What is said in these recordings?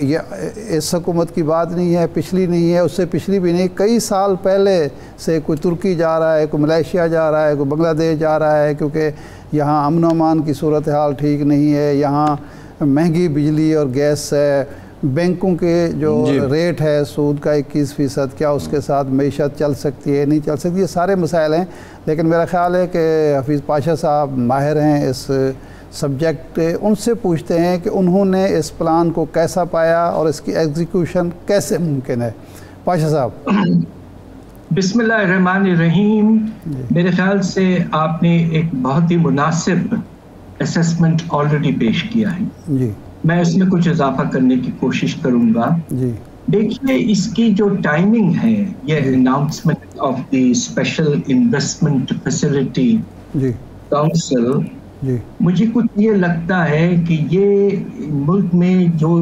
یہ اس حکومت کی بات نہیں ہے، پچھلی نہیں ہے، اس سے پچھلی بھی نہیں، کئی سال پہلے سے کوئی ترکی جا رہا ہے، کوئی ملیشیا جا رہا ہے، کوئی بنگلہ دیش جا رہا ہے، کیونکہ یہاں امن و امان کی صورتحال ٹھیک نہیں ہے، یہاں مہنگی بجلی اور گیس ہے، بینکوں کے جو ریٹ ہے سود کا 21%، کیا اس کے ساتھ معیشت چل سکتی ہے نہیں چل سکتی، یہ سارے مسائل ہیں۔ لیکن میرا خیال ہے کہ حفیظ پاشا صاحب ماہر ہیں اس سبجیکٹ، ان سے پوچھتے ہیں کہ انہوں نے اس پلان کو کیسا پایا اور اس کی ایگزیکیوشن کیسے ممکن ہے۔ پاشا صاحب۔ بسم اللہ الرحمن الرحیم۔ میرے خیال سے آپ نے ایک بہت ہی مناسب اسیسمنٹ آلریڈی پیش کیا ہے، جی میں اس میں کچھ اضافہ کرنے کی کوشش کروں گا۔ جی دیکھیے اس کی جو ٹائمنگ ہے، یہ announcement of the special investment facility جی کاؤنسل، جی مجھے کچھ یہ لگتا ہے کہ یہ ملک میں جو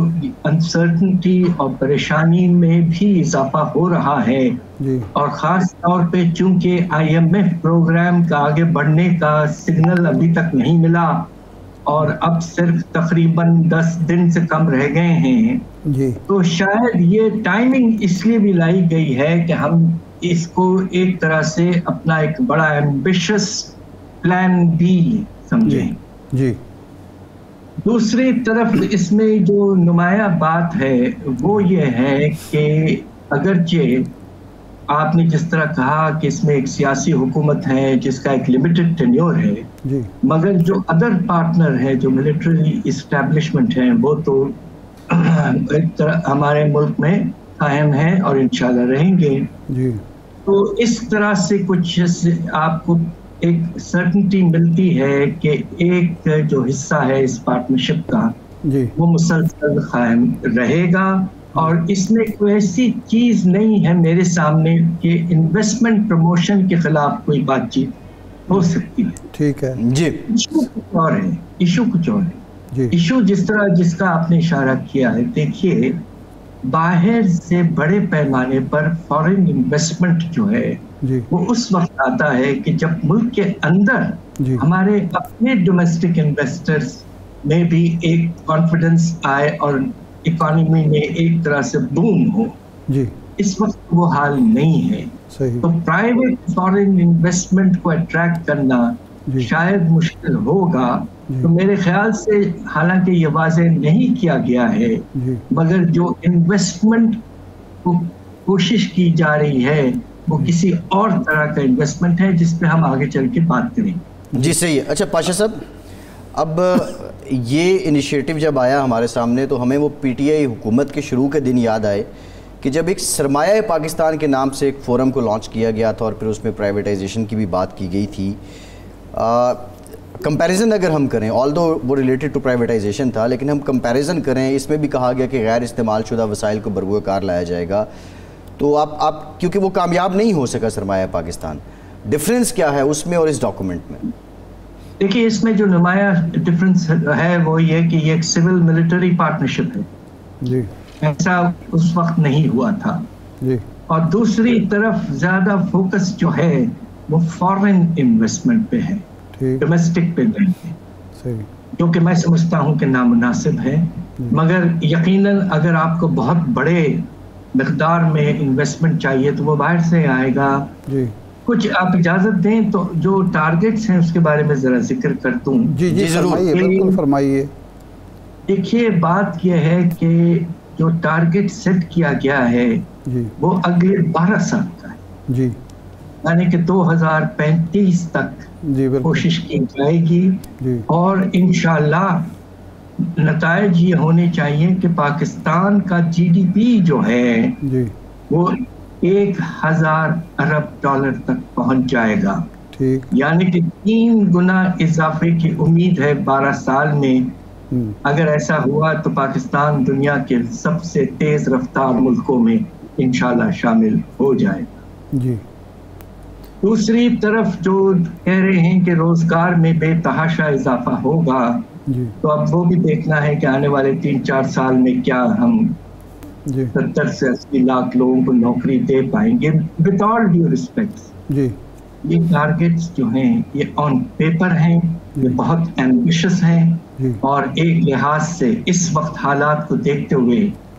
انسرٹنٹی اور پریشانی میں بھی اضافہ ہو رہا ہے، جی اور خاص طور پہ چونکہ IMF پروگرام کا آگے بڑھنے کا سگنل ابھی تک نہیں ملا اور اب صرف تقریباً 10 دن سے کم رہ گئے ہیں، جی تو شاید یہ ٹائمنگ اس لیے بھی لائی گئی ہے کہ ہم اس کو ایک طرح سے اپنا ایک بڑا ایمبیشس پلان بھی سمجھیں۔ جی دوسری طرف اس میں جو نمایاں بات ہے وہ یہ ہے کہ اگرچہ آپ نے جس طرح کہا کہ اس میں ایک سیاسی حکومت ہے جس کا ایک لمیٹڈ ٹینیور ہے، جی مگر جو ادر پارٹنر ہے، جو ملٹری اسٹیبلشمنٹ ہیں، وہ تو ایک طرح ہمارے ملک میں قائم ہیں اور انشاءاللہ رہیں گے۔ جی تو اس طرح سے کچھ آپ کو ایک سرٹنٹی ملتی ہے کہ ایک جو حصہ ہے اس پارٹنرشپ کا جی وہ مسلسل قائم رہے گا، اور اس میں کوئی ایسی چیز نہیں ہے میرے سامنے کہ انویسٹمنٹ پروموشن کے خلاف کوئی بات چیت ہو سکتی ہے۔ ٹھیک ہے جی ایشو کچھ اور ہے، ایشو کچھ اور ہے۔ جی ایشو جس کا آپ نے اشارہ کیا ہے، دیکھیے باہر سے بڑے پیمانے پر فارن انویسٹمنٹ جو ہے جی وہ اس وقت آتا ہے کہ جب ملک کے اندر جی ہمارے اپنے ڈومیسٹک انویسٹرز میں بھی ایک کانفیڈنس آئے اور اکانومی میں ایک طرح سے بوم ہو۔ جی اس وقت وہ حال نہیں ہے، صحیح تو پرائیویٹ فارن انویسٹمنٹ کو اٹریکٹ کرنا جی شاید مشکل ہوگا۔ جی تو میرے خیال سے حالانکہ یہ واضح نہیں کیا گیا ہے، جی مگر جو انویسٹمنٹ کو کوشش کی جا رہی ہے وہ کسی اور طرح کا انویسٹمنٹ ہے جس پہ ہم آگے چل کے بات کریں گے۔ جی صحیح ہے۔ اچھا پاشا صاحب، اب یہ انیشیٹو جب آیا ہمارے سامنے تو ہمیں وہ PTI حکومت کے شروع کے دن یاد آئے کہ جب ایک سرمایہ پاکستان کے نام سے ایک فورم کو لانچ کیا گیا تھا اور پھر اس میں پرائیویٹائزیشن کی بھی بات کی گئی تھی۔ کمپیریزن اگر ہم کریں، آلدو وہ ریلیٹڈ ٹو پرائیویٹائزیشن تھا، لیکن ہم کمپیریزن کریں، اس میں بھی کہا گیا کہ غیر استعمال شدہ وسائل کو بروئے کار لایا جائے گا، تو آپ کیونکہ وہ کامیاب نہیں ہو سکا سرمایہ پاکستان، ڈفرینس کیا ہے اس میں اور اس ڈاکومنٹ میں؟ دیکھیے اس میں جو نمایاں ڈفرنس ہے وہ یہ کہ یہ ایک سول ملٹری پارٹنرشپ ہے، جی ایسا اس وقت نہیں ہوا تھا، جی اور دوسری طرف زیادہ فوکس جو ہے وہ فارن انویسٹمنٹ پہ ہے، ٹھیک ڈومیسٹک پہ نہیں ہے، صحیح جو کہ میں سمجھتا ہوں کہ نامناسب ہے۔ مگر یقیناً اگر آپ کو بہت بڑے مقدار میں انویسٹمنٹ چاہیے تو وہ باہر سے آئے گا۔ جی کچھ آپ اجازت دیں تو جو ٹارگٹس ہیں اس کے بارے میں ذرا ذکر کرتا ہوں۔ جی جی ضرور، فرمائیے، بالکل فرمائیے۔ دیکھیے بات یہ ہے کہ جو ٹارگٹ سیٹ کیا گیا ہے جی وہ اگلے 12 سال کا ہے، جی یعنی کہ 2035 تک جی بالکل کوشش کی جائے گی، جی اور انشاءاللہ نتائج یہ ہونے چاہیے کہ پاکستان کا GDP جو ہے جی وہ 1000 ارب ڈالر تک پہنچ جائے گا، ٹھیک یعنی کہ 3 گنا اضافے کی امید ہے 12 سال میں۔ اگر ایسا ہوا تو پاکستان دنیا کے سب سے تیز رفتار ملکوں میں انشاءاللہ شامل ہو جائے گا۔ جی دوسری طرف جو کہہ رہے ہیں کہ روزگار میں بے تحاشا اضافہ ہوگا، جی تو اب وہ بھی دیکھنا ہے کہ آنے والے 3-4 سال میں کیا ہم جی 70 سے 80 لاکھ لوگوں کو نوکری دے پائیں گے۔ ود آل ڈیو ریسپیکٹس، جی یہ ٹارگٹس جو ہیں یہ آن پیپر ہیں، یہ بہت ایمبیشس ہیں، جی اور ایک لحاظ سے اس وقت حالات کو دیکھتے ہوئے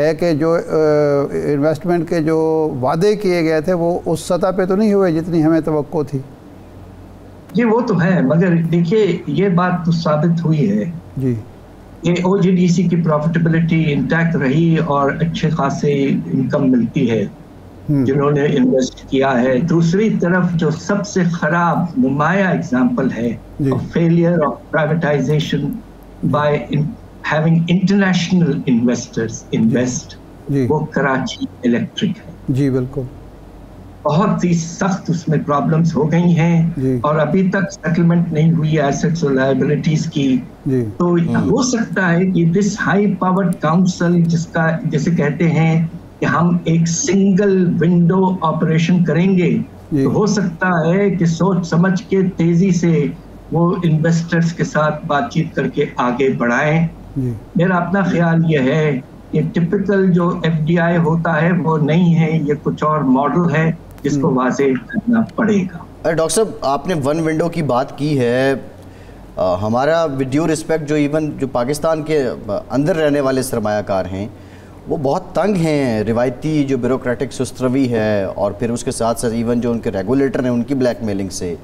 ہے کہ جو انویسٹمنٹ کے جو وعدے کیے گئے تھے وہ اس سطح پہ تو نہیں ہوئے جتنی ہمیں توقع تھی. جی وہ تو ہے، مگر دیکھیے یہ بات تو ثابت ہوئی ہے جی کہ او جی ڈی سی کی پروفیٹیبلٹی انٹیکٹ رہی اور اچھے خاصے انکم ملتی ہے جنہوں نے انویسٹ کیا ہے. دوسری طرف جو سب سے خراب نمایاں اگزامپل ہے failure of privatization by having international investors invest, وہ کراچی الیکٹرک ہے. جی بالکل، بہت ہی سخت اس میں پرابلمز ہو گئی ہیں اور ابھی تک سیٹلمنٹ نہیں ہوئی ایسٹس اور لائبلٹیز کی. تو ہو سکتا ہے کہ دس ہائی پاورڈ کاؤنسل جس کا جیسے کہتے ہیں کہ ہم ایک سنگل ونڈو آپریشن کریں گے، تو ہو سکتا ہے کہ سوچ سمجھ کے تیزی سے وہ انویسٹرز کے ساتھ بات چیت کر کے آگے بڑھائیں. میرا اپنا خیال یہ ہے کہ ٹپکل جو ایف ڈی آئی ہوتا ہے وہ نہیں ہے، یہ کچھ اور ماڈل ہے جس کو واضح کرنا پڑے گا. ڈاکٹر صاحب آپ نے ون ونڈو کی بات کی ہے، ہمارا ود ڈیو رسپیکٹ جو ایون جو پاکستان کے اندر رہنے والے سرمایہ کار ہیں وہ بہت تنگ ہیں روایتی جو بیوروکریٹک سست روی ہے، اور پھر اس کے ساتھ ساتھ ایون جو ان کے ریگولیٹر ہیں ان کی بلیک میلنگ سے.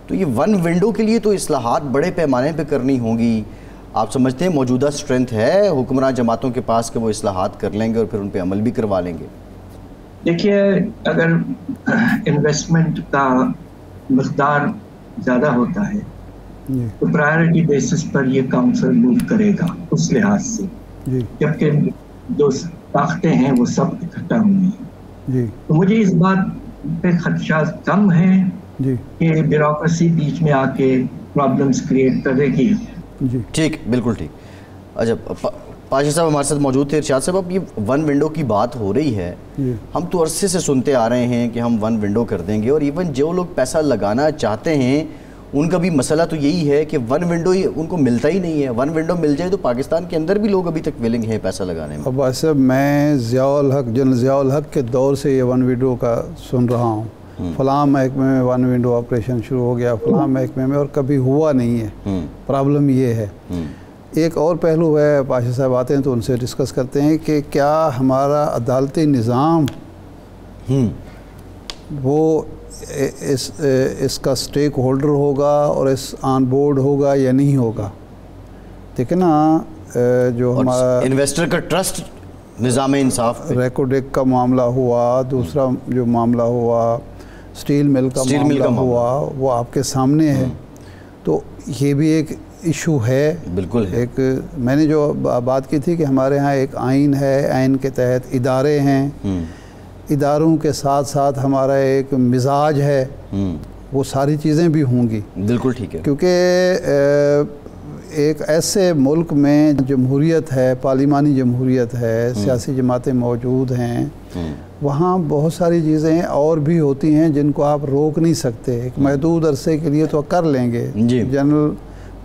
تو یہ ون ونڈو کے لیے تو اصلاحات بڑے پیمانے پہ کرنی ہوں گی. آپ سمجھتے ہیں موجودہ اسٹرینتھ ہے حکمراں جماعتوں کے پاس کہ وہ اصلاحات کر لیں گے اور پھر ان پہ عمل بھی کروا لیں گے؟ دیکھیے اگر انویسٹمنٹ کا مقدار زیادہ ہوتا ہے تو پرائیورٹی بیسس پر یہ کاؤنسل موو کرے گا اس لحاظ سے، جبکہ جو طاقتیں ہیں وہ سب اکٹھا ہوئی ہیں. تو مجھے اس بات پہ خدشات کم ہیں کہ بیوروکریسی بیچ میں آ کے پرابلمس کریٹ کرے گی. ٹھیک، بالکل ٹھیک. اچھا پاشا صاحب ہمارے ساتھ موجود تھے. ارشاد صاحب اب یہ ون ونڈو کی بات ہو رہی ہے، ہم تو عرصے سے سنتے آ رہے ہیں کہ ہم ون ونڈو کر دیں گے، اور ایون جو لوگ پیسہ لگانا چاہتے ہیں ان کا بھی مسئلہ تو یہی ہے کہ ون ونڈو ہی ان کو ملتا ہی نہیں ہے. ون ونڈو مل جائے تو پاکستان کے اندر بھی لوگ ابھی تک ویلنگ ہیں پیسہ لگانے میں. اب ایسے میں جنرل ضیاء الحق کے دور سے یہ ون ونڈو کا سن رہا ہوں، فلاں محکمے میں ون ونڈو آپریشن شروع ہو گیا، فلاں محکمے میں، اور کبھی ہوا نہیں ہے. پرابلم یہ ہے. ایک اور پہلو ہے، پاشا صاحب آتے ہیں تو ان سے ڈسکس کرتے ہیں کہ کیا ہمارا عدالتی نظام وہ اس کا سٹیک ہولڈر ہوگا اور اس آن بورڈ ہوگا یا نہیں ہوگا. دیکھیں نا جو ہمارا انویسٹر کا ٹرسٹ نظام انصاف ریکوڈیک کا معاملہ ہوا، دوسرا جو معاملہ ہوا سٹیل مل کا معاملہ ہوا، وہ آپ کے سامنے ہے. تو یہ بھی ایک ایشو ہے. بالکل ہے. ایک میں نے جو بات کی تھی کہ ہمارے ہاں ایک آئین ہے، آئین کے تحت ادارے ہیں، اداروں کے ساتھ ساتھ ہمارا ایک مزاج ہے، وہ ساری چیزیں بھی ہوں گی. بالکل ٹھیک ہے. کیونکہ ایک ایسے ملک میں جمہوریت ہے، پارلیمانی جمہوریت ہے، سیاسی جماعتیں موجود ہیں، وہاں بہت ساری چیزیں اور بھی ہوتی ہیں جن کو آپ روک نہیں سکتے. ایک محدود عرصے کے لیے تو کر لیں گے. جنرل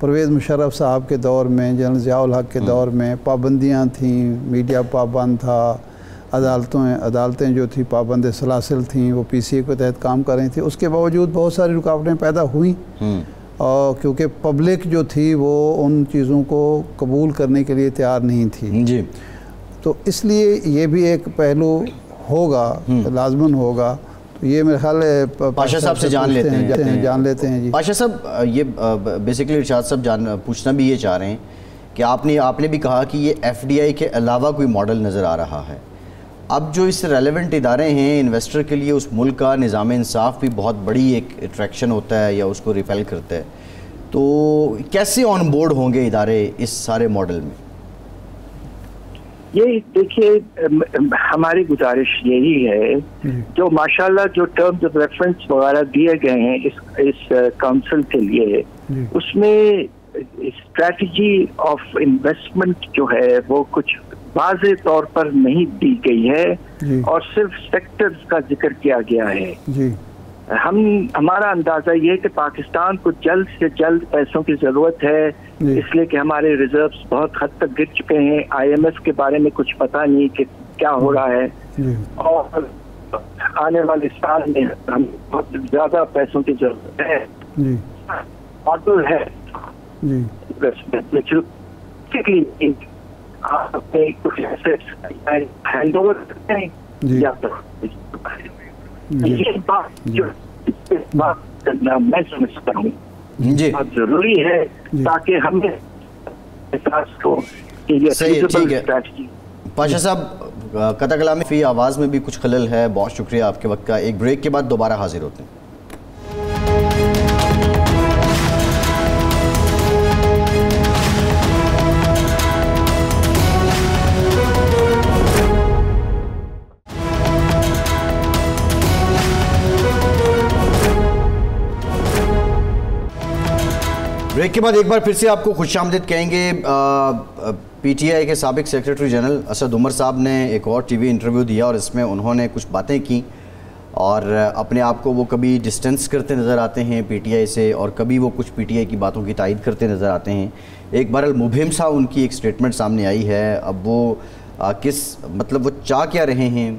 پرویز مشرف صاحب کے دور میں، جنرل ضیاء الحق کے دور میں پابندیاں تھیں، میڈیا پابند تھا، عدالتیں جو تھی پابند سلاسل تھیں، وہ پی سی اے کے تحت کام کر رہی تھیں. اس کے باوجود بہت ساری رکاوٹیں پیدا ہوئیں، اور کیونکہ پبلک جو تھی وہ ان چیزوں کو قبول کرنے کے لیے تیار نہیں تھی. تو اس لیے یہ بھی ایک پہلو ہوگا، لازماً ہوگا. تو یہ میرے خیال ہے پاشا صاحب سے جان لیتے ہیں. جی پاشا صاحب یہ بیسیکلی ارشاد صاحب پوچھنا بھی یہ چاہ رہے ہیں کہ آپ نے بھی کہا کہ یہ ایف ڈی آئی کے علاوہ کوئی ماڈل نظر آ رہا ہے. اب جو اس سے ریلیونٹ ادارے ہیں انویسٹر کے لیے، اس ملک کا نظام انصاف بھی بہت بڑی ایک اٹریکشن ہوتا ہے یا اس کو ریپیل کرتا ہے. تو کیسے آن بورڈ ہوں گے ادارے اس سارے ماڈل میں؟ یہ دیکھیے ہماری گزارش یہی ہے، جو ماشاءاللہ جو ٹرمز آف ریفرنس وغیرہ دیے گئے ہیں اس کاؤنسل کے لیے، اس میں اسٹریٹجی آف انویسٹمنٹ جو ہے وہ کچھ واضح طور پر نہیں دی گئی ہے اور صرف سیکٹرز کا ذکر کیا گیا ہے. ہمارا اندازہ یہ ہے کہ پاکستان کو جلد سے جلد پیسوں کی ضرورت ہے، اس لیے کہ ہمارے ریزروز بہت حد تک گر چکے ہیں. آئی ایم ایف کے بارے میں کچھ پتہ نہیں کہ کیا ہو رہا ہے، اور آنے والے سال میں ہم بہت زیادہ پیسوں کی ضرورت ہے. ماڈل ہے آپ کچھ ایسے ہینڈ اوور کرتے ہیں یا یہ بات کرنا میں سمجھتا ہوں بہت ضروری ہے تاکہ ہمیں احساس ہو کہ یہ فیزیبل اسٹریٹجی. پاشا صاحب قطع کلامی فی آواز میں بھی کچھ خلل ہے. بہت شکریہ آپ کے وقت کا. ایک بریک کے بعد دوبارہ حاضر ہوتے ہیں. بریک کے بعد ایک بار پھر سے آپ کو خوش آمدید کہیں گے. پی ٹی آئی کے سابق سیکریٹری جنرل اسد عمر صاحب نے ایک اور ٹی وی انٹرویو دیا اور اس میں انہوں نے کچھ باتیں کی اور اپنے آپ کو وہ کبھی ڈسٹنس کرتے نظر آتے ہیں پی ٹی آئی سے اور کبھی وہ کچھ پی ٹی آئی کی باتوں کی تائید کرتے نظر آتے ہیں. ایک بہرحال مبہم سا ان کی ایک سٹیٹمنٹ سامنے آئی ہے. اب وہ وہ چاہ کیا رہے ہیں,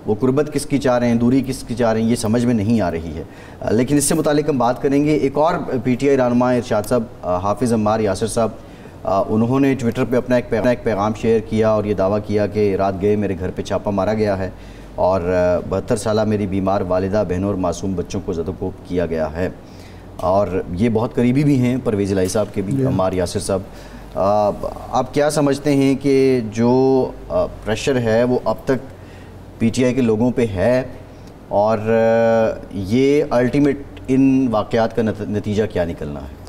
وہ قربت کس کی چاہ رہے ہیں, دوری کس کی چاہ رہے ہیں, یہ سمجھ میں نہیں آ رہی ہے. لیکن اس سے متعلق ہم بات کریں گے. ایک اور پی ٹی آئی رہنما ارشاد صاحب, حافظ عمار یاسر صاحب, انہوں نے ٹویٹر پہ اپنا ایک پیغام شیئر کیا اور یہ دعویٰ کیا کہ رات گئے میرے گھر پہ چھاپا مارا گیا ہے اور 72 سالہ میری بیمار والدہ, بہنوں اور معصوم بچوں کو زدوکوب کیا گیا ہے. اور یہ بہت قریبی بھی ہیں پرویز الہی صاحب کے بھی, عمار یاسر صاحب. آپ کیا سمجھتے ہیں کہ جو پریشر ہے وہ اب تک پی ٹی آئی کے لوگوں پہ ہے اور یہ الٹیمیٹ ان واقعات کا نتیجہ کیا نکلنا ہے؟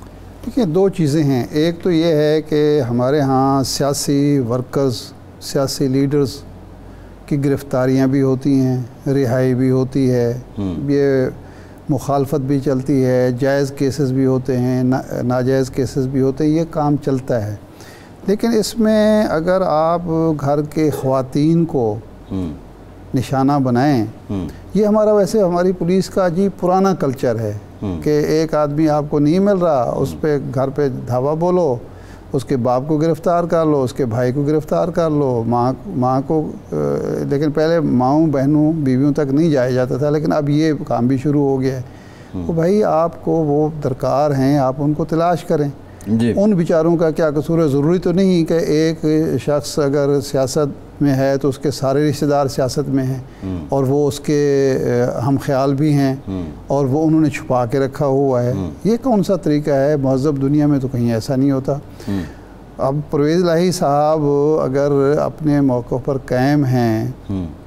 دیکھیں, دو چیزیں ہیں. ایک تو یہ ہے کہ ہمارے ہاں سیاسی ورکرز, سیاسی لیڈرز کی گرفتاریاں بھی ہوتی ہیں, رہائی بھی ہوتی ہے, یہ مخالفت بھی چلتی ہے, جائز کیسز بھی ہوتے ہیں, ناجائز کیسز بھی ہوتے ہیں, یہ کام چلتا ہے. لیکن اس میں اگر آپ گھر کے خواتین کو نشانہ بنائیں, یہ ہماری پولیس کا عجیب پرانا کلچر ہے کہ ایک آدمی آپ کو نہیں مل رہا, اس پہ گھر پہ دھاوا بولو, اس کے باپ کو گرفتار کر لو, اس کے بھائی کو گرفتار کر لو, ماں کو. لیکن پہلے ماؤں بہنوں بیویوں تک نہیں جایا جاتا تھا, لیکن اب یہ کام بھی شروع ہو گیا ہے. تو بھائی آپ کو وہ درکار ہیں, آپ ان کو تلاش کریں. ان بیچاروں کا کیا قصور ہے؟ ضروری تو نہیں کہ ایک شخص اگر سیاست میں ہے تو اس کے سارے رشتہ دار سیاست میں ہیں اور وہ اس کے ہم خیال بھی ہیں اور وہ انہوں نے چھپا کے رکھا ہوا ہے. یہ کون سا طریقہ ہے؟ مہذب دنیا میں تو کہیں ایسا نہیں ہوتا. اب پرویز الہی صاحب اگر اپنے موقع پر قائم ہیں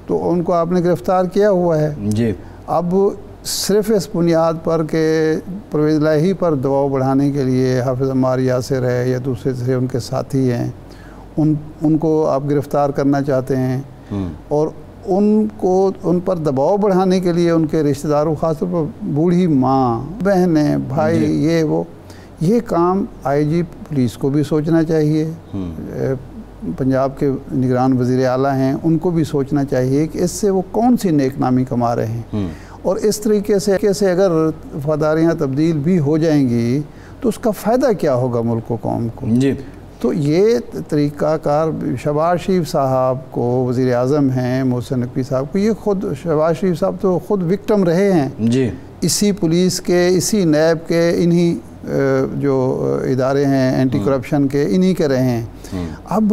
تو ان کو آپ نے گرفتار کیا ہوا ہے. اب صرف اس بنیاد پر کہ پرویز الہی پر دباؤ بڑھانے کے لیے حافظ عمار یاسر ہے یا دوسرے ان کے ساتھی ہیں, ان کو آپ گرفتار کرنا چاہتے ہیں اور ان پر دباؤ بڑھانے کے لیے ان کے رشتہ داروں, خاص طور پر بوڑھی ماں, بہنیں, بھائی, یہ کام آئی جی پولیس کو بھی سوچنا چاہیے. پنجاب کے نگران وزیر اعلیٰ ہیں, ان کو بھی سوچنا چاہیے کہ اس سے وہ کون سی نیک نامی کما رہے ہیں. اور اس طریقے سے اگر وفاداریاں تبدیل بھی ہو جائیں گی تو اس کا فائدہ کیا ہوگا ملک و قوم کو. تو یہ طریقہ کار شہباز شریف صاحب کو, وزیر اعظم ہیں محسن نقوی صاحب کو, یہ خود شہباز شریف صاحب تو خود وکٹم رہے ہیں اسی پولیس کے, اسی نیب کے, انہی جو ادارے ہیں اینٹی کرپشن کے, انہی کے رہے ہیں. اب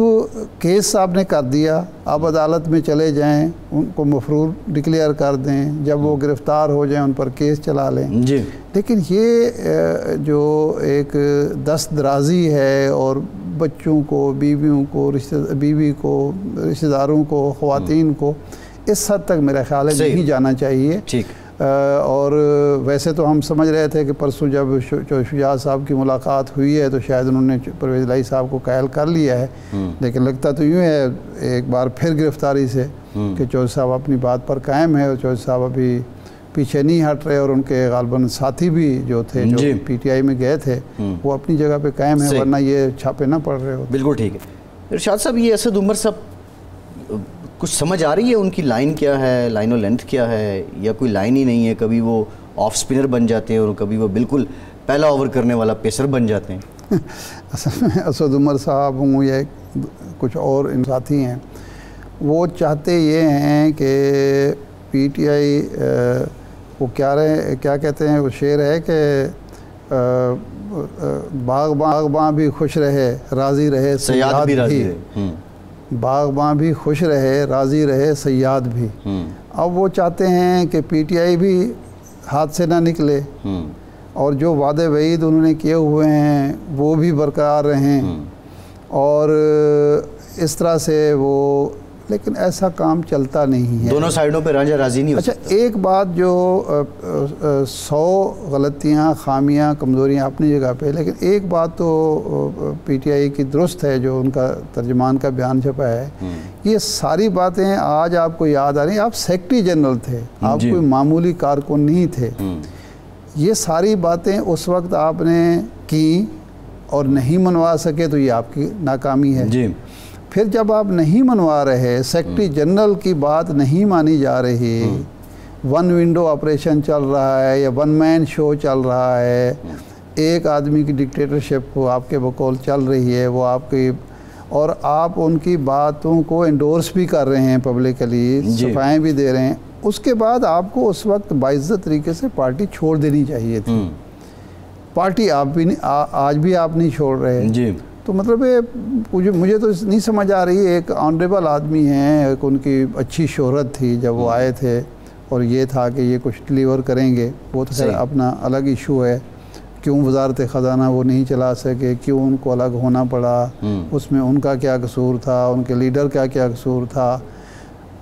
کیس صاحب نے کر دیا, اب عدالت میں چلے جائیں, ان کو مفرور ڈکلیئر کر دیں, جب وہ گرفتار ہو جائیں ان پر کیس چلا لیں. لیکن یہ جو ایک دست درازی ہے اور بچوں کو, بیویوں کو, بیوی کو, رشتہ داروں کو, خواتین کو اس حد تک میرا خیال ہے نہیں جانا چاہیے. اور ویسے تو ہم سمجھ رہے تھے کہ پرسوں جب شجاعت صاحب کی ملاقات ہوئی ہے تو شاید انہوں نے پرویز الہی صاحب کو قائل کر لیا ہے, لیکن لگتا تو یوں ہے ایک بار پھر گرفتاری سے کہ چودھری صاحب اپنی بات پر قائم ہے اور چودھری صاحب ابھی پیچھے نہیں ہٹ رہے اور ان کے غالباً ساتھی بھی جو تھے جو پی ٹی آئی میں گئے تھے وہ اپنی جگہ پہ قائم ہیں, ورنہ یہ چھاپے نہ پڑ رہے ہو. بالکل ٹھیک ہے. ارشاد صاحب, یہ اسد عمر صاحب کچھ سمجھ آ رہی ہے ان کی لائن کیا ہے, لائن و لینتھ کیا ہے, یا کوئی لائن ہی نہیں ہے؟ کبھی وہ آف سپنر بن جاتے ہیں اور کبھی وہ بالکل پہلا اوور کرنے والا پیسر بن جاتے ہیں. اسد عمر صاحب ہوں یا کچھ اور ان ساتھی ہیں, وہ چاہتے یہ ہیں کہ پی ٹی آئی وہ کیا کہتے ہیں, وہ شعر ہے کہ باغباں بھی خوش رہے, راضی رہے, صیاد بھی. باغباں بھی خوش رہے، راضی رہے سیاد بھی۔ اب وہ چاہتے ہیں کہ پی ٹی آئی بھی ہاتھ سے نہ نکلے اور جو وعدے وعید انہوں نے کیے ہوئے ہیں وہ بھی برقرار رہیں، اور اس طرح سے وہ، لیکن ایسا کام چلتا نہیں ہے، دونوں سائیڈوں پہ رانجھا راضی نہیں ہو سکتا۔ اچھا ایک بات جو 100 غلطیاں، خامیاں، کمزوریاں اپنی جگہ پہ، لیکن ایک بات تو پی ٹی آئی کی درست ہے جو ان کا ترجمان کا بیان چھپا ہے، یہ ساری باتیں آج آپ کو یاد آ رہی ہیں، آپ سیکرٹری جنرل تھے، آپ کوئی معمولی کارکن نہیں تھے، یہ ساری باتیں اس وقت آپ نے کی اور نہیں منوا سکے تو یہ آپ کی ناکامی ہے۔ پھر جب آپ نہیں منوا رہے، سیکرٹری جنرل کی بات نہیں مانی جا رہی، ون ونڈو آپریشن چل رہا ہے یا ون مین شو چل رہا ہے، ایک آدمی کی ڈکٹیٹرشپ آپ کے بقول چل رہی ہے، وہ آپ کی، اور آپ ان کی باتوں کو انڈورس بھی کر رہے ہیں پبلکلی، صفائیں بھی دے رہے ہیں، اس کے بعد آپ کو اس وقت باعزت طریقے سے پارٹی چھوڑ دینی چاہیے تھی۔ پارٹی آپ بھی آج بھی آپ نہیں چھوڑ رہے، تو مطلب مجھے تو نہیں سمجھ آ رہی، ایک آنریبل آدمی ہیں، ایک ان کی اچھی شہرت تھی جب وہ آئے تھے، اور یہ تھا کہ یہ کچھ ڈلیور کریں گے، وہ تو اپنا الگ ایشو ہے، کیوں وزارت خزانہ وہ نہیں چلا سکے، کیوں ان کو الگ ہونا پڑا، اس میں ان کا کیا قصور تھا، ان کے لیڈر کا کیا قصور تھا،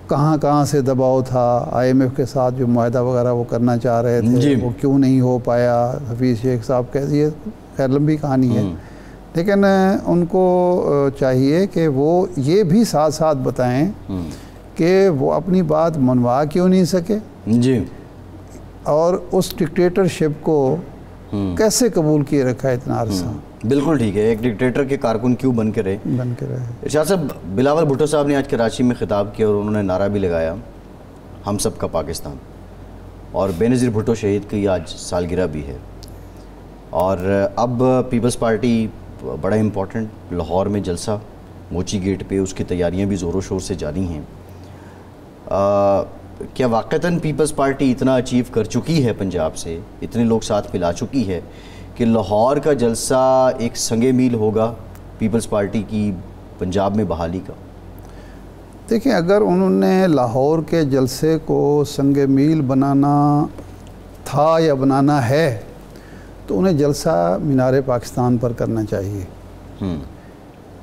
کہاں سے دباؤ تھا، آئی ایم ایف کے ساتھ جو معاہدہ وغیرہ وہ کرنا چاہ رہے تھے وہ کیوں نہیں ہو پایا، حفیظ شیخ صاحب کیسی، یہ خیر لمبی کہانی ہے، لیکن ان کو چاہیے کہ وہ یہ بھی ساتھ ساتھ بتائیں کہ وہ اپنی بات منوا کیوں نہیں سکے، اور اس ڈکٹیٹرشپ کو کیسے قبول کیے رکھا ہے اتنا عرصہ۔ بالکل ٹھیک ہے، ایک ڈکٹیٹر کے کارکن کیوں بن کے رہے۔ ارشاد صاحب، بلاول بھٹو صاحب نے آج کراچی میں خطاب کیا اور انہوں نے نعرہ بھی لگایا، ہم سب کا پاکستان، اور بے نظیر بھٹو شہید کی آج سالگرہ بھی ہے، اور اب پیپلز پارٹی بڑا امپورٹنٹ لاہور میں جلسہ موچی گیٹ پہ، اس کی تیاریاں بھی زور و شور سے جاری ہیں، کیا واقعتاً پیپلز پارٹی اتنا اچیو کر چکی ہے پنجاب سے، اتنے لوگ ساتھ ملا چکی ہے کہ لاہور کا جلسہ ایک سنگ میل ہوگا پیپلز پارٹی کی پنجاب میں بحالی کا؟ دیکھیں، اگر انہوں نے لاہور کے جلسے کو سنگ میل بنانا تھا یا بنانا ہے تو انہیں جلسہ مینار پاکستان پر کرنا چاہیے۔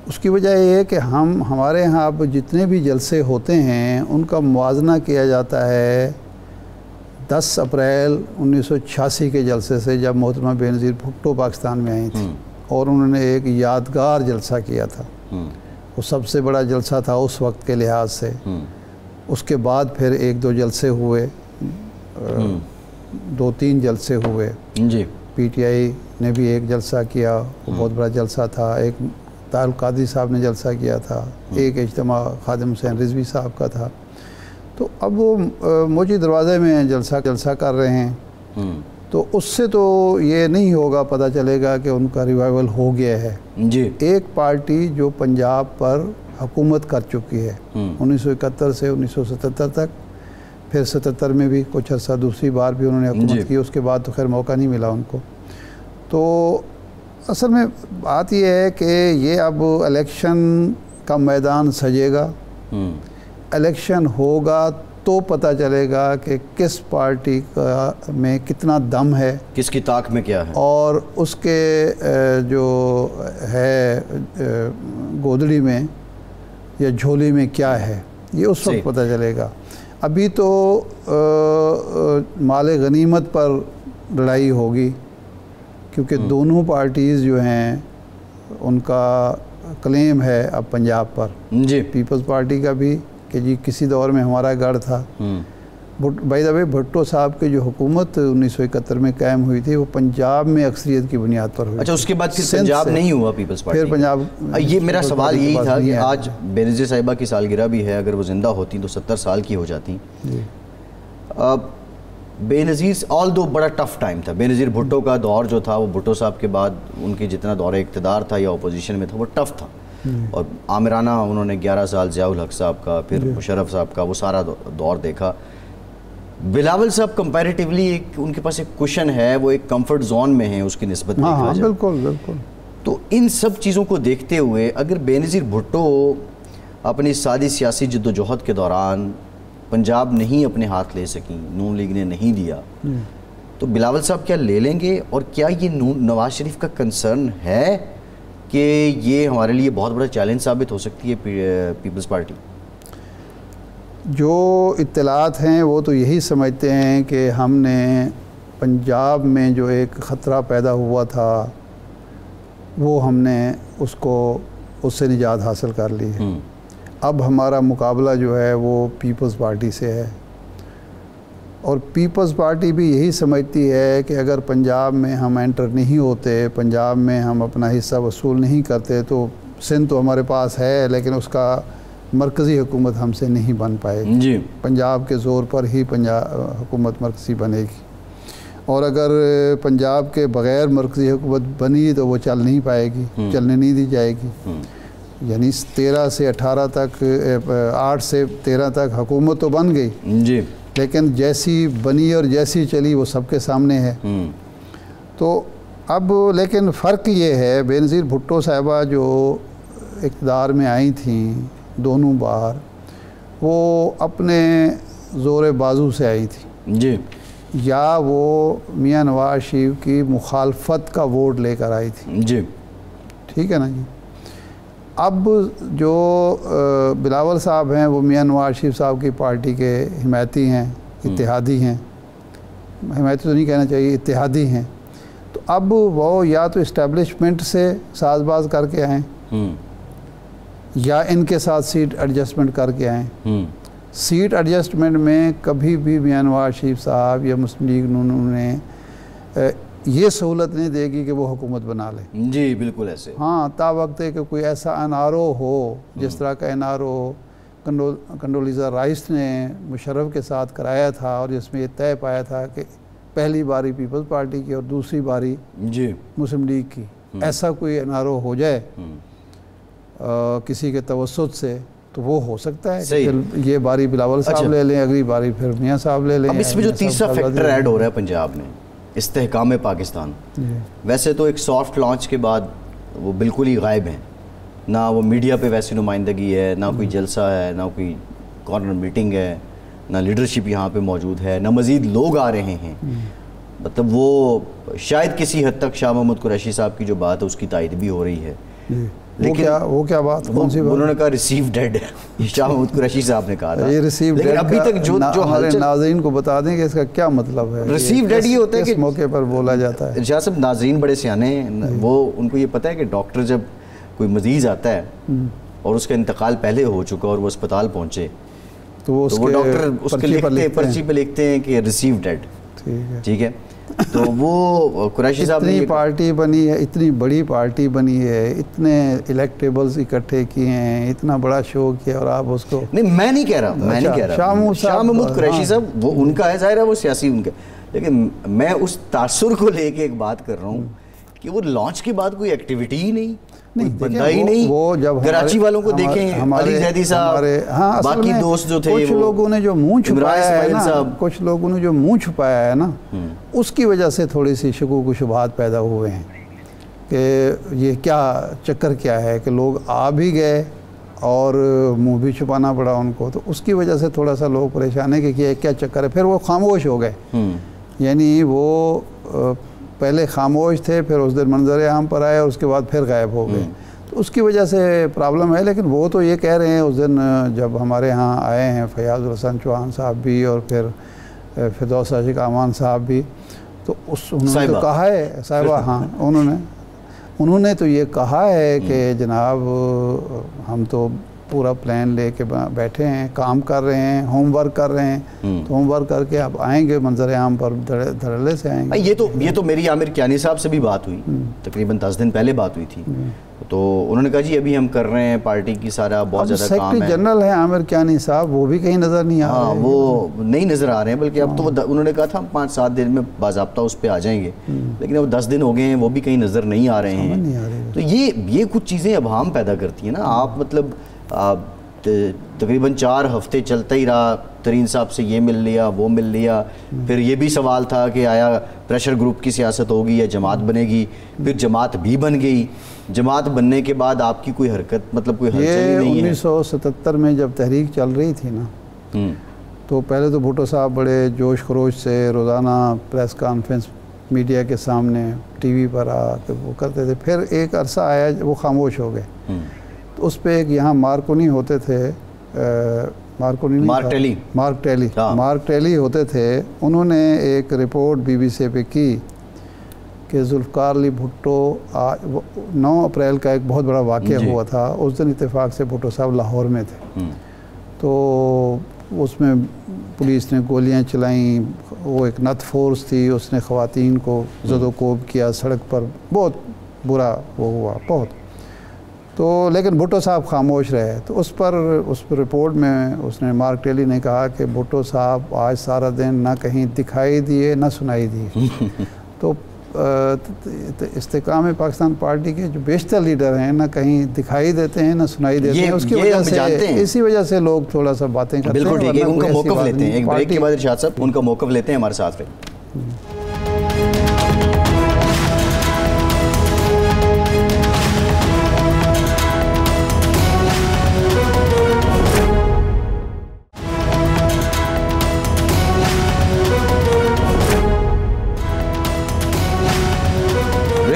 اس کی وجہ یہ ہے کہ ہمارے ہاں اب جتنے بھی جلسے ہوتے ہیں ان کا موازنہ کیا جاتا ہے 10 اپریل 1986 کے جلسے سے، جب محترمہ بے نظیر بھٹو پاکستان میں آئی تھی، اور انہوں نے ایک یادگار جلسہ کیا تھا، وہ سب سے بڑا جلسہ تھا اس وقت کے لحاظ سے۔ اس کے بعد پھر 1-2 جلسے ہوئے، 2-3 جلسے ہوئے، پی ٹی آئی نے بھی ایک جلسہ کیا، وہ بہت بڑا جلسہ تھا، ایک طاہر القادری صاحب نے جلسہ کیا تھا، ایک اجتماع خادم حسین رضوی صاحب کا تھا، تو اب وہ موچی دروازے میں جلسہ کر رہے ہیں، تو اس سے تو یہ نہیں ہوگا، پتہ چلے گا کہ ان کا ریوائیول ہو گیا ہے۔ ایک پارٹی جو پنجاب پر حکومت کر چکی ہے 1971 سے 1977 تک، پھر 77 میں بھی کچھ عرصہ دوسری بار بھی انہوں نے حکومت کی، اس کے بعد تو خیر موقع نہیں ملا ان کو۔ تو اصل میں بات یہ ہے کہ یہ اب الیکشن کا میدان سجے گا، الیکشن ہوگا تو پتہ چلے گا کہ کس پارٹی کا میں کتنا دم ہے، کس کی طاقت میں کیا ہے، اور اس کے جو ہے گودڑی میں یا جھولی میں کیا ہے، یہ اس وقت پتہ چلے گا۔ ابھی تو مال غنیمت پر لڑائی ہوگی، کیونکہ دونوں پارٹیز جو ہیں ان کا کلیم ہے اب پنجاب پر، پیپلز پارٹی کا بھی کہ جی کسی دور میں ہمارا گڑھ تھا، بائی دا وے بھٹو صاحب کی جو حکومت 1971 میں قائم ہوئی تھی وہ پنجاب میں اکثریت کی بنیاد پر ہوئی۔ اچھا، اس کے بعد پھر پنجاب نہیں ہوا پیپلز پارٹی؟ پھر پنجاب، یہ میرا سوال یہی تھا کہ آج بے نظیر صاحبہ کی سالگرہ بھی ہے، اگر وہ زندہ ہوتی تو 70 سال کی ہو جاتی۔ بے نظیر آل دو بڑا ٹف ٹائم تھا، بے نظیر بھٹو کا دور جو تھا وہ بھٹو صاحب کے بعد ان کی جتنا دور اقتدار تھا یا اپوزیشن میں تھا وہ ٹف تھا، اور آمرانہ انہوں نے 11 سال ضیاء الحق صاحب کا، پھر مشرف صاحب کا، وہ سارا دور دیکھا۔ بلاول صاحب کمپیریٹیولی ان کے پاس ایک کوشن ہے، وہ ایک کمفرٹ زون میں ہیں اس کی نسبت دیکھا جائے۔ بالکل بالکل۔ تو ان سب چیزوں کو دیکھتے ہوئے اگر بے نظیر بھٹو اپنی ساری سیاسی جد و جہد کے دوران پنجاب نہیں اپنے ہاتھ لے سکیں، نون لیگ نے نہیں دیا، تو بلاول صاحب کیا لے لیں گے؟ اور کیا یہ نواز شریف کا کنسرن ہے کہ یہ ہمارے لیے بہت بڑا چیلنج ثابت ہو سکتی ہے پیپلز پارٹی؟ جو اطلاعات ہیں وہ تو یہی سمجھتے ہیں کہ ہم نے پنجاب میں جو ایک خطرہ پیدا ہوا تھا وہ ہم نے اس سے نجات حاصل کر لی ہے۔ اب ہمارا مقابلہ جو ہے وہ پیپلز پارٹی سے ہے، اور پیپلز پارٹی بھی یہی سمجھتی ہے کہ اگر پنجاب میں ہم انٹر نہیں ہوتے، پنجاب میں ہم اپنا حصہ وصول نہیں کرتے، تو سندھ تو ہمارے پاس ہے لیکن اس کا مرکزی حکومت ہم سے نہیں بن پائے گی۔ جی، پنجاب کے زور پر ہی حکومت مرکزی بنے گی، اور اگر پنجاب کے بغیر مرکزی حکومت بنی تو وہ چل نہیں پائے گی، چلنے نہیں دی جائے گی۔ یعنی 13 سے 18 تک، 8 سے 13 تک حکومت تو بن گئی، جی، لیکن جیسی بنی اور جیسی چلی وہ سب کے سامنے ہے۔ تو اب لیکن فرق یہ ہے، بینظیر بھٹو صاحبہ جو اقتدار میں آئی تھیں دونوں بار، وہ اپنے زور بازو سے آئی تھی، جی، یا وہ میاں نواز شریف کی مخالفت کا ووٹ لے کر آئی تھی، جی، ٹھیک ہے نا جی۔ اب جو بلاول صاحب ہیں وہ میاں نواز شریف صاحب کی پارٹی کے حمایتی ہیں، اتحادی ہیں، حمایتی تو نہیں کہنا چاہیے، اتحادی ہیں۔ تو اب وہ یا تو اسٹیبلشمنٹ سے ساز باز کر کے آئیں، یا ان کے ساتھ سیٹ ایڈجسٹمنٹ کر کے آئیں۔ سیٹ ایڈجسٹمنٹ میں کبھی بھی میاں نواز شریف صاحب یا مسلم لیگ نون نے یہ سہولت نہیں دے گی کہ وہ حکومت بنا لے۔ جی، بالکل ایسے۔ ہاں، تا وقت ہے کہ کوئی ایسا این آر او ہو، جس طرح کا این آر او کنڈولیزا رائس نے مشرف کے ساتھ کرایا تھا، اور جس میں یہ طے پایا تھا کہ پہلی باری پیپلز پارٹی کی اور دوسری باری جی، مسلم لیگ کی، ایسا کوئی این آر او ہو جائے کسی کے توسط سے، تو وہ ہو سکتا ہے کہ یہ باری بلاول صاحب لے لیں، اگلی باری پھر میاں صاحب لے لیں۔ اب اس میں جو تیسرا فیکٹر ایڈ ہو رہا ہے پنجاب میں، استحکام پاکستان، ویسے تو ایک سافٹ لانچ کے بعد وہ بالکل ہی غائب ہیں، نہ وہ میڈیا پہ ویسی نمائندگی ہے، نہ کوئی جلسہ ہے، نہ کوئی کارنر میٹنگ ہے، نہ لیڈرشپ یہاں پہ موجود ہے، نہ مزید لوگ آ رہے ہیں۔ مطلب وہ شاید کسی حد تک شاہ محمود قریشی صاحب کی جو بات ہے اس کی تائید بھی ہو رہی ہے، لیکن وہ کیا بات، کون سی بات؟ انہوں نے کہا ریسیو ڈیڈ ہے، یہ شاہ محمود قریشی صاحب نے کہا تھا۔ یہ ریسیو ڈیڈ ابھی تک جو ہمارے ناظرین کو بتا دیں کہ اس کا کیا مطلب ہے، ریسیو ڈیڈ یہ ہوتا ہے کہ اس موقع پر بولا جاتا ہے۔ شاہ صاحب ناظرین بڑے سیانے ہیں، وہ ان کو یہ پتہ ہے کہ ڈاکٹر جب کوئی مریض آتا ہے اور اس کا انتقال پہلے ہو چکا اور وہ اسپتال پہنچے، تو وہ ڈاکٹر اس کے پرچی پہ لکھتے ہیں کہ ریسیو ڈیڈ، ٹھیک ہے۔ تو وہ قریشی صاحب نے اتنی پارٹی بنی ہے، اتنی بڑی پارٹی بنی ہے، اتنے الیکٹیبلز اکٹھے کیے ہیں، اتنا بڑا شو کیا، اور آپ اس کو نہیں، میں نہیں کہہ رہا شاہ محمود قریشی صاحب وہ ان کا ہے، ظاہر ہے وہ سیاسی ان کا، لیکن میں اس تاثر کو لے کے ایک بات کر رہا ہوں کہ وہ لانچ کے بعد کوئی ایکٹیویٹی ہی نہیں، بندہ ہی نہیں۔ وہ جب کراچی والوں کو دیکھیں، علی زیدی صاحب، باقی دوست جو تھے، کچھ لوگوں نے جو منہ چھپایا ہے نا، کچھ لوگوں نے جو منہ چھپایا ہے نا، اس کی وجہ سے تھوڑی سی شکوک و شبہات پیدا ہوئے ہیں کہ یہ کیا چکر کیا ہے، کہ لوگ آ بھی گئے اور منہ بھی چھپانا پڑا ان کو، تو اس کی وجہ سے تھوڑا سا لوگ پریشان ہیں کہ یہ کیا چکر ہے۔ پھر وہ خاموش ہو گئے، یعنی وہ پہلے خاموش تھے، پھر اس دن منظر عام پر آئے اور اس کے بعد پھر غائب ہو گئے، تو اس کی وجہ سے پرابلم ہے۔ لیکن وہ تو یہ کہہ رہے ہیں، اس دن جب ہمارے ہاں آئے ہیں فیاض الحسن چوہان صاحب بھی اور پھر فردوس عاشق امان صاحب بھی، تو انہوں نے تو کہا ہے، صاحبہ ہاں، انہوں نے تو یہ کہا ہے کہ جناب ہم تو پورا پلان لے کے بیٹھے ہیں، کام کر رہے ہیں، ہوم ورک کر رہے ہیں، تو ہوم ورک کر کے آپ آئیں گے منظر عام پر، دھڑلے سے آئیں گے۔ یہ تو میری عامر کیانی صاحب سے بھی بات ہوئی، تقریباً 10 دن پہلے بات ہوئی تھی، تو انہوں نے کہا جی ابھی ہم کر رہے ہیں پارٹی کی سارا بہت زیادہ کام ہے۔ سیکرٹری جنرل ہیں عامر کیانی صاحب، وہ بھی کہیں نظر نہیں آ رہے ہیں۔ ہاں، وہ نہیں نظر آ رہے ہیں، بلکہ اب تو انہوں نے کہا تھا ہم 5-7 دن میں باضابطہ اس پہ آ جائیں گے، لیکن اب 10 دن ہو گئے ہیں، وہ بھی کہیں نظر نہیں آ رہے ہیں۔ تو یہ کچھ چیزیں ابہام پیدا کرتی ہیں نا۔ آپ مطلب تقریباً 4 ہفتے چلتا ہی رہا، ترین صاحب سے یہ مل لیا وہ مل لیا، پھر یہ بھی سوال تھا کہ آیا پریشر گروپ کی سیاست ہوگی یا جماعت بنے گی، پھر جماعت بھی بن گئی، جماعت بننے کے بعد آپ کی کوئی حرکت مطلب کوئی ہلچل ہی نہیں ہے؟ 1977 میں جب تحریک چل رہی تھی نا، تو پہلے تو بھٹو صاحب بڑے جوش خروش سے روزانہ پریس کانفرنس میڈیا کے سامنے ٹی وی پر آ کے وہ کرتے تھے، پھر ایک عرصہ آیا وہ خاموش ہو گئے. تو اس پہ ایک یہاں مارکونی ہوتے تھے، مارک ٹیلی ہوتے تھے، انہوں نے ایک رپورٹ بی بی سی پہ کی کہ ذوالفقار علی بھٹو 9 اپریل کا ایک بہت بڑا واقعہ ہوا تھا، اس دن اتفاق سے بھٹو صاحب لاہور میں تھے، تو اس میں پولیس نے گولیاں چلائیں، وہ ایک نت فورس تھی، اس نے خواتین کو زد و کوب کیا سڑک پر، بہت برا وہ ہوا بہت. تو لیکن بھٹو صاحب خاموش رہے. تو اس پر رپورٹ میں اس نے مارک ٹیلی نے کہا کہ بھٹو صاحب آج سارا دن نہ کہیں دکھائی دیے نہ سنائی دیے. تو استحکام پاکستان پارٹی کے جو بیشتر لیڈر ہیں نہ کہیں دکھائی دیتے ہیں نہ سنائی دیتے ہیں، اس کی وجہ سے اسی وجہ سے لوگ تھوڑا سا باتیں کرتے ہیں. بالکل ٹھیک ہے، ان کا موقف لیتے ہیں. ایک بریک کے بعد ارشاد صاحب ان کا موقف لیتے ہیں ہمارے ساتھ.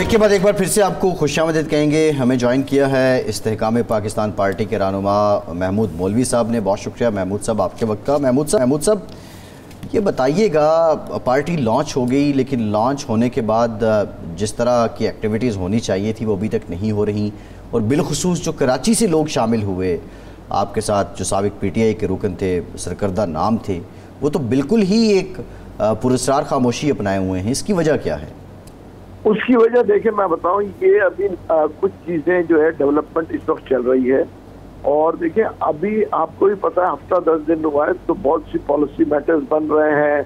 کے بعد ایک بار پھر سے آپ کو خوش آمدید کہیں گے. ہمیں جوائن کیا ہے استحکام پاکستان پارٹی کے رہنما محمود مولوی صاحب نے. بہت شکریہ محمود صاحب آپ کے وقت کا. محمود صاحب یہ بتائیے گا، پارٹی لانچ ہو گئی لیکن لانچ ہونے کے بعد جس طرح کی ایکٹیویٹیز ہونی چاہیے تھی وہ ابھی تک نہیں ہو رہی، اور بالخصوص جو کراچی سے لوگ شامل ہوئے آپ کے ساتھ، جو سابق پی ٹی آئی کے رکن تھے، سرکردہ نام تھے، وہ تو بالکل ہی ایک پراسرار خاموشی اپنائے ہوئے ہیں. اس کی وجہ کیا ہے؟ اس کی وجہ دیکھیں میں بتاؤں، یہ ابھی کچھ چیزیں جو ہے ڈیولپمنٹ اس وقت چل رہی ہے، اور دیکھیں ابھی آپ کو بھی پتہ ہے ہفتہ 10 دن ہوا ہے تو بہت سی پالیسی میٹرز بن رہے ہیں،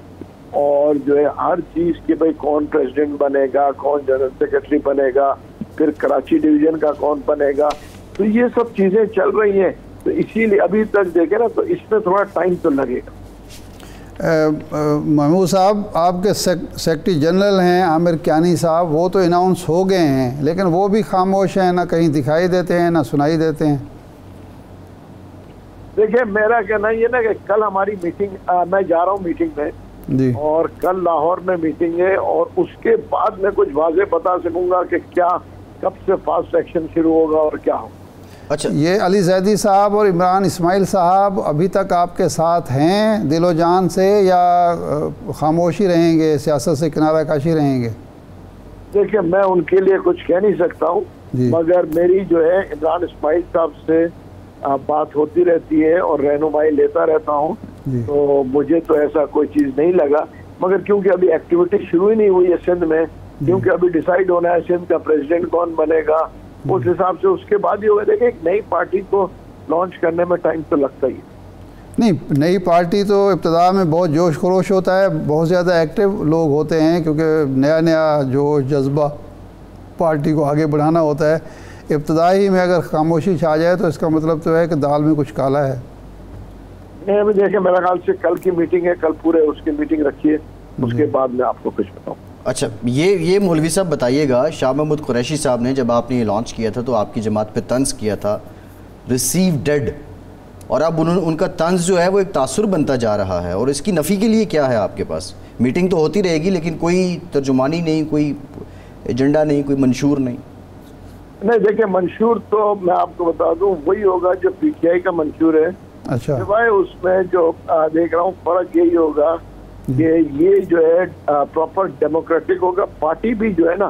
اور جو ہے ہر چیز کے بھائی کون پریزیڈنٹ بنے گا، کون جنرل سیکرٹری بنے گا، پھر کراچی ڈویژن کا کون بنے گا، تو یہ سب چیزیں چل رہی ہیں. تو اسی لیے ابھی تک دیکھیں نا تو اس میں تھوڑا ٹائم تو لگے گا. محمود صاحب آپ کے سیکرٹری جنرل ہیں عامر کیانی صاحب، وہ تو اناؤنس ہو گئے ہیں لیکن وہ بھی خاموش ہیں، نہ کہیں دکھائی دیتے ہیں نہ سنائی دیتے ہیں. دیکھیں میرا کہنا یہ نا کہ کل ہماری میٹنگ، میں جا رہا ہوں میٹنگ میں جی، اور کل لاہور میں میٹنگ ہے، اور اس کے بعد میں کچھ واضح بتا سکوں گا کہ کیا کب سے فاسٹ ایکشن شروع ہوگا اور کیا ہوگا. اچھا، یہ علی زیدی صاحب اور عمران اسماعیل صاحب ابھی تک آپ کے ساتھ ہیں دل و جان سے، یا خاموشی رہیں گے، سیاست سے کنارہ کشی رہیں گے؟ دیکھیں میں ان کے لیے کچھ کہہ نہیں سکتا ہوں، مگر میری جو ہے عمران اسماعیل صاحب سے بات ہوتی رہتی ہے اور رہنمائی لیتا رہتا ہوں، تو مجھے تو ایسا کوئی چیز نہیں لگا. مگر کیونکہ ابھی ایکٹیویٹی شروع ہی نہیں ہوئی ہے سندھ میں، کیونکہ ابھی ڈیسائیڈ ہونا ہے سندھ کا پریزیڈنٹ کون بنے گا، اس حساب سے اس کے بعد ہی ہوگا. دیکھیں ایک نئی پارٹی کو لانچ کرنے میں ٹائم تو لگتا ہی ہے. نہیں، نئی پارٹی تو ابتدا میں بہت جوش خروش ہوتا ہے، بہت زیادہ ایکٹیو لوگ ہوتے ہیں، کیونکہ نیا جوش جذبہ پارٹی کو آگے بڑھانا ہوتا ہے. ابتدائی میں اگر خاموشی چھا جائے تو اس کا مطلب تو ہے کہ دال میں کچھ کالا ہے. نہیں ابھی دیکھیں میرا خیال سے کل کی میٹنگ ہے، کل پورے اس کی میٹنگ رکھیے، اس کے بعد میں آپ کو کچھ بتاؤں. اچھا، یہ مولوی صاحب بتائیے گا، شاہ محمود قریشی صاحب نے جب آپ نے یہ لانچ کیا تھا تو آپ کی جماعت پہ طنز کیا تھا ریسیو ڈیڈ، اور اب ان کا طنز جو ہے وہ ایک تاثر بنتا جا رہا ہے، اور اس کی نفی کے لیے کیا ہے آپ کے پاس؟ میٹنگ تو ہوتی رہے گی لیکن کوئی ترجمانی نہیں، کوئی ایجنڈا نہیں، کوئی منشور نہیں. نہیں دیکھیں منشور تو میں آپ کو بتا دوں وہی ہوگا جو پی ٹی آئی کا منشور ہے. اچھا، سوائے اس میں جو دیکھ رہا ہوں فرق یہی ہوگا کہ یہ جو ہے پراپر ڈیموکریٹک ہوگا، پارٹی بھی جو ہے نا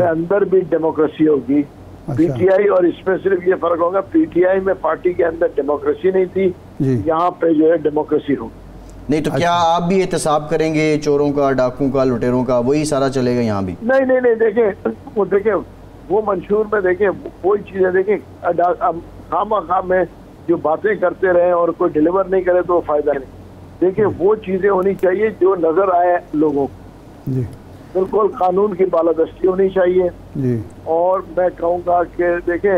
اندر بھی ڈیموکریسی ہوگی. پی ٹی آئی اور اس میں صرف یہ فرق ہوگا، پی ٹی آئی میں پارٹی کے اندر ڈیموکریسی نہیں تھی، یہاں پہ جو ہے ڈیموکریسی ہوگی. نہیں تو کیا آپ بھی احتساب کریں گے چوروں کا، ڈاکوں کا، لٹیروں کا، وہی سارا چلے گا یہاں بھی؟ نہیں دیکھیں وہ منشور میں دیکھیں کوئی چیزیں دیکھیں خواہ میں جو باتیں کرتے رہے اور کوئی ڈیلیور نہیں کرے تو فائدہ نہیں. دیکھیں وہ چیزیں ہونی چاہیے جو نظر آئے لوگوں کو، بالکل قانون کی بالادستی ہونی چاہیے. اور میں کہوں گا کہ دیکھیں